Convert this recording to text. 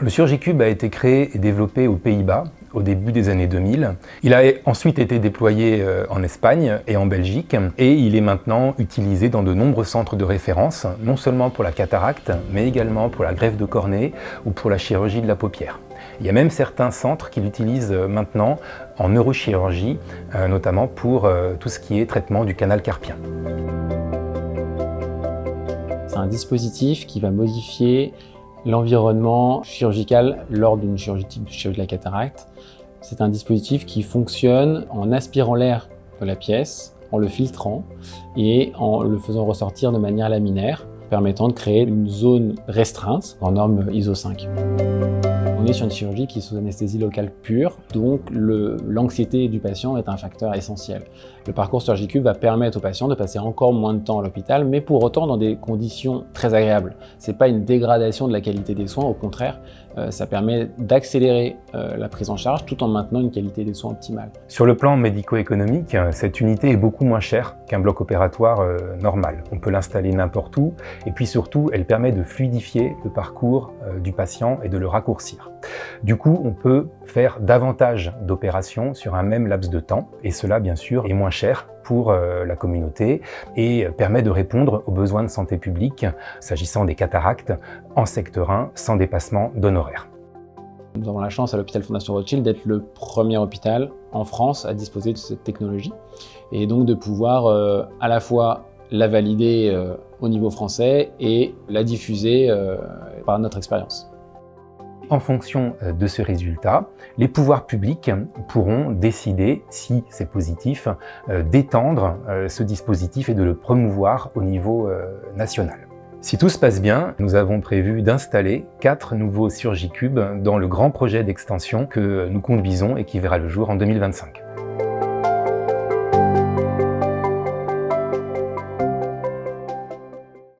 Le Surgicube a été créé et développé aux Pays-Bas au début des années 2000. Il a ensuite été déployé en Espagne et en Belgique et il est maintenant utilisé dans de nombreux centres de référence, non seulement pour la cataracte, mais également pour la greffe de cornée ou pour la chirurgie de la paupière. Il y a même certains centres qui l'utilisent maintenant en neurochirurgie, notamment pour tout ce qui est traitement du canal carpien. C'est un dispositif qui va modifier l'environnement chirurgical lors d'une chirurgie type de chirurgie de la cataracte. C'est un dispositif qui fonctionne en aspirant l'air de la pièce, en le filtrant et en le faisant ressortir de manière laminaire, permettant de créer une zone restreinte en norme ISO 5. On est sur une chirurgie qui est sous anesthésie locale pure, donc l'anxiété du patient est un facteur essentiel. Le parcours Surgicube va permettre au patient de passer encore moins de temps à l'hôpital, mais pour autant dans des conditions très agréables. Ce n'est pas une dégradation de la qualité des soins, au contraire, ça permet d'accélérer la prise en charge tout en maintenant une qualité des soins optimale. Sur le plan médico-économique, cette unité est beaucoup moins chère qu'un bloc opératoire normal. On peut l'installer n'importe où et puis surtout, elle permet de fluidifier le parcours du patient et de le raccourcir. Du coup, on peut faire davantage d'opérations sur un même laps de temps et cela, bien sûr, est moins cher pour la communauté et permet de répondre aux besoins de santé publique s'agissant des cataractes en secteur 1 sans dépassement d'honoraires. Nous avons la chance à l'hôpital Fondation Rothschild d'être le premier hôpital en France à disposer de cette technologie et donc de pouvoir à la fois la valider au niveau français et la diffuser par notre expérience. En fonction de ce résultat, les pouvoirs publics pourront décider, si c'est positif, d'étendre ce dispositif et de le promouvoir au niveau national. Si tout se passe bien, nous avons prévu d'installer 4 nouveaux Surgicubes dans le grand projet d'extension que nous conduisons et qui verra le jour en 2025.